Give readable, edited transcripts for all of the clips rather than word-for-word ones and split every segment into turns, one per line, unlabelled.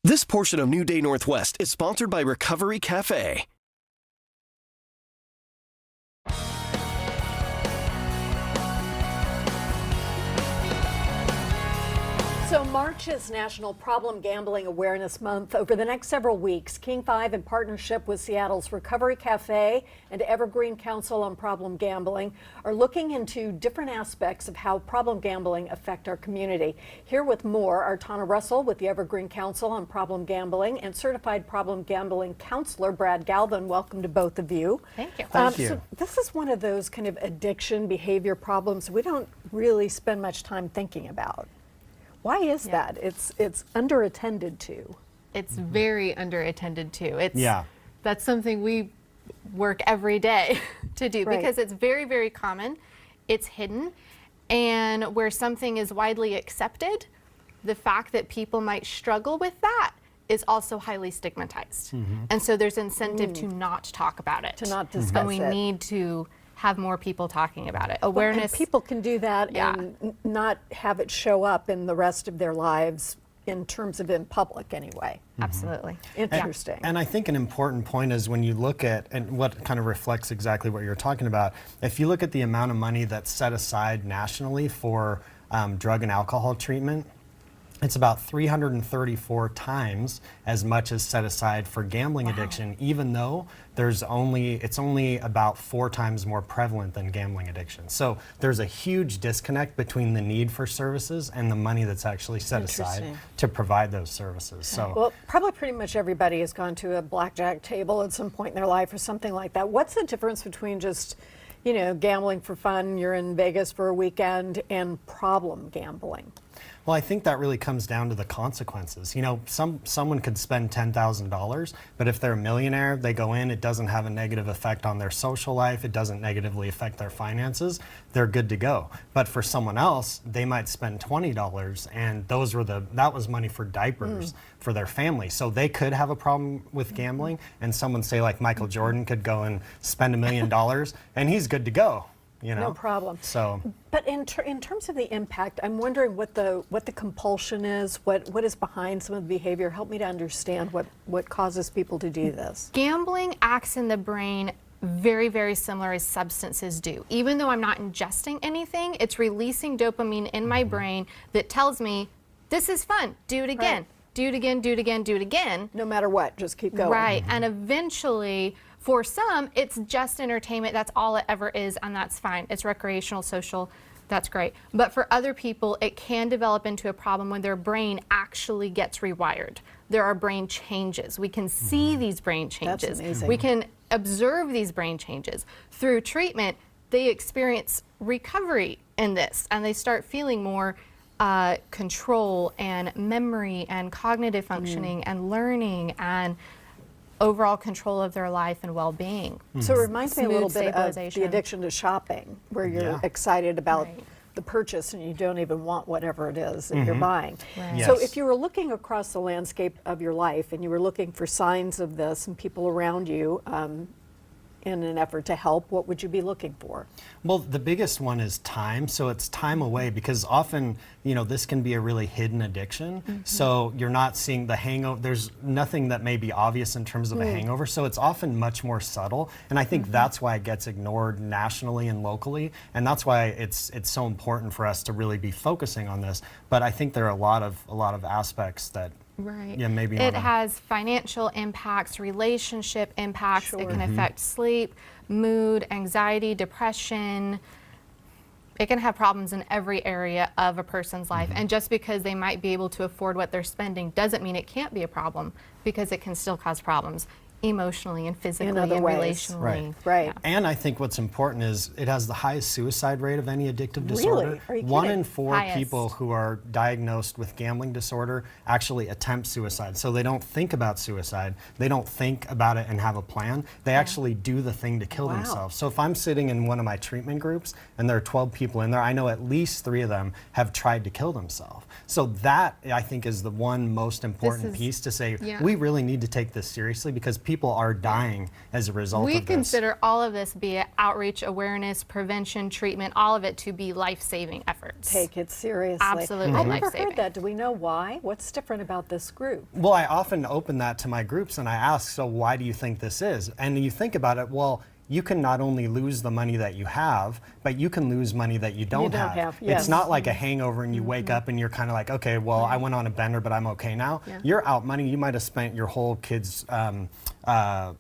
This portion of New Day Northwest is sponsored by Recovery Cafe.
So March is National Problem Gambling Awareness Month. Over the next several weeks, King 5, in partnership with Seattle's Recovery Cafe and Evergreen Council on Problem Gambling, are looking into different aspects of how problem gambling affect our community. Here with more are Tana Russell with the Evergreen Council on Problem Gambling and certified problem gambling counselor Brad Galvin. Welcome to both of you.
Thank you.
Thank you.
So this is one of those kind of addiction behavior problems we don't really spend much time thinking about. Why is that? It's underattended to.
It's very underattended to.
Yeah.
That's something we work every day to do because it's very, very common. It's hidden. And where something is widely accepted, the fact that people might struggle with that is also highly stigmatized. And so there's incentive to not talk about it.
To not discuss
And we
it.
need to have more people talking about it. Awareness.
And people can do that and not have it show up in the rest of their lives in terms of in public anyway.
Absolutely.
Interesting.
And I think an important point is when you look at, and what kind of reflects exactly what you're talking about, if you look at the amount of money that's set aside nationally for drug and alcohol treatment, it's about 334 times as much as set aside for gambling addiction, even though it's only about 4 times more prevalent than gambling addiction. So there's a huge disconnect between the need for services and the money that's actually set aside to provide those services. So,
Well, probably pretty much everybody has gone to a blackjack table at some point in their life or something like that. What's the difference between just, gambling for fun, you're in Vegas for a weekend, and problem gambling?
well, I think that really comes down to the consequences. Someone could spend $10,000, but if they're a millionaire, they go in, it doesn't have a negative effect on their social life, it doesn't negatively affect their finances, they're good to go. But for someone else, they might spend $20, and that was money for diapers for their family. So they could have a problem with gambling, and someone say like Michael Jordan could go and spend $1 million, and he's good to go.
No problem.
So,
but in terms of the impact, I'm wondering what the compulsion is, what is behind some of the behavior. Help me to understand what causes people to do this.
Gambling acts in the brain very, very similar as substances do. Even though I'm not ingesting anything, it's releasing dopamine in my brain that tells me, this is fun, do it again. Do it again, do it again, do it again.
No matter what, just keep going.
Right, and eventually, for some, it's just entertainment. That's all it ever is, and that's fine. It's recreational, social, that's great. But for other people, it can develop into a problem when their brain actually gets rewired. There are brain changes. We can see these brain changes.
That's amazing.
We can observe these brain changes. Through treatment, they experience recovery in this, and they start feeling more control and memory and cognitive functioning and learning and overall control of their life and well-being.
So it reminds me a little bit of the
stabilization.
addiction to shopping, where you're excited about the purchase and you don't even want whatever it is that you're buying.
Right.
So
Yes.
if you were looking across the landscape of your life and you were looking for signs of this and people around you in an effort to help, what would you be looking for?
well, the biggest one is time. So it's time away, because often, this can be a really hidden addiction. So you're not seeing the hangover. There's nothing that may be obvious in terms of a hangover. So it's often much more subtle. And I think that's why it gets ignored nationally and locally. And that's why it's so important for us to really be focusing on this. But I think there are a lot of aspects that
Right.
Yeah, maybe
it
not
has financial impacts, relationship impacts.
Sure.
It can affect sleep, mood, anxiety, depression. It can have problems in every area of a person's life. And just because they might be able to afford what they're spending doesn't mean it can't be a problem, because it can still cause problems emotionally and physically
other
and
ways.
relationally.
Right.
Yeah.
And I think what's important is it has the highest suicide rate of any addictive disorder.
Really? Are you
1
kidding?
in 4
Highest.
people who are diagnosed with gambling disorder actually attempt suicide. So they don't think about suicide. They don't think about it and have a plan. They actually do the thing to kill
Wow.
themselves. So if I'm sitting in one of my treatment groups and there are 12 people in there, I know at least 3 of them have tried to kill themselves. So that, I think, is the one most important
is-
piece to say,
yeah.
we really need to take this seriously, because people are dying as a result
We
of this.
consider all of this, be it outreach, awareness, prevention, treatment, all of it to be life-saving efforts.
Take it seriously.
Absolutely
I've never
life-saving.
heard that. Do we know why? What's different about this group?
Well, I often open that to my groups and I ask, so why do you think this is? And you think about it, well, you can not only lose the money that you have, but you can lose money that you don't have.
Yes.
It's not like a hangover and you wake up and you're kind of like, okay, well, I went on a bender, but I'm okay now.
Yeah.
You're out money. You might have spent your whole kid's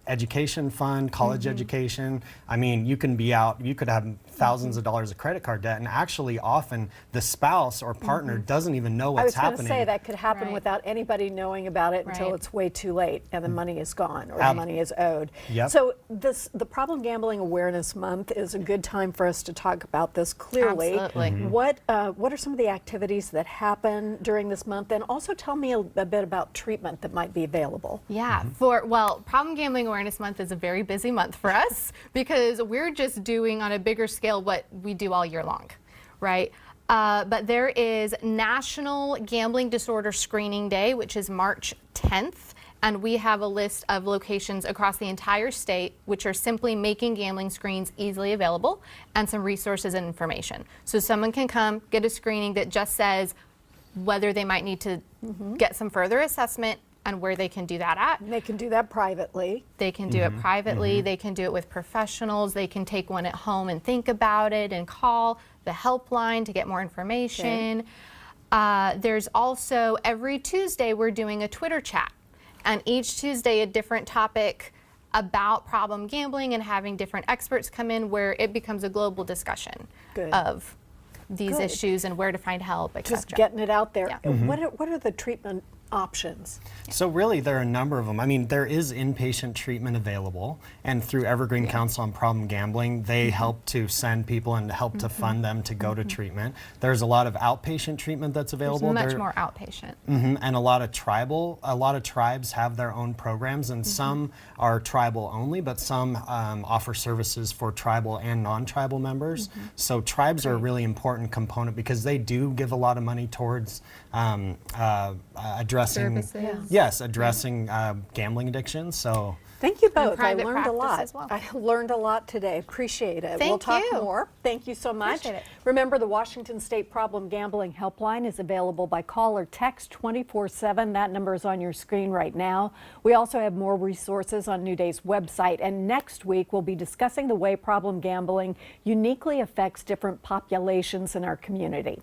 education fund, college education. I mean, you can be out, you could have thousands of dollars of credit card debt, and actually often the spouse or partner doesn't even know
I
what's
was going to
happening.
say that could happen
Right.
without anybody knowing about it until
Right.
it's way too late and the money is gone or the money is owed.
Yep.
So the Problem Gambling Awareness Month is a good time for us to talk about this clearly.
Absolutely.
What are some of the activities that happen during this month? And also tell me a bit about treatment that might be available.
Yeah, well, Problem Gambling Awareness Month is a very busy month for us because we're just doing on a bigger scale what we do all year long, right? But there is National Gambling Disorder Screening Day, which is March 10th. And we have a list of locations across the entire state which are simply making gambling screens easily available and some resources and information. So someone can come get a screening that just says whether they might need to get some further assessment and where they can do that at.
And they can do that privately.
They can do it privately, they can do it with professionals, they can take one at home and think about it and call the helpline to get more information. There's also every Tuesday we're doing a Twitter chat. And each Tuesday, a different topic about problem gambling and having different experts come in where it becomes a global discussion
Good.
of these
Good.
issues and where to find help, etc.
Just getting it out there.
Yeah.
What are the treatment options?
So really, there are a number of them. I mean, there is inpatient treatment available, and through Evergreen Council on Problem Gambling, they help to send people and help to fund them to go to treatment. There's a lot of outpatient treatment that's
It's
available.
much more outpatient.
And a lot of tribes have their own programs, and some are tribal only, but some offer services for tribal and non-tribal members. So tribes are a really important component because they do give a lot of money towards addressing
Services.
yes, addressing gambling addiction. So
Thank you both. I
private
learned a
practice
lot.
as well.
I learned a lot today. Appreciate it. We'll
Thank
talk
you.
more. Thank you so much.
Appreciate it.
Remember, the Washington State Problem Gambling Helpline is available by call or text 24/7. That number is on your screen right now. We also have more resources on New Day's website. And next week, we'll be discussing the way problem gambling uniquely affects different populations in our community.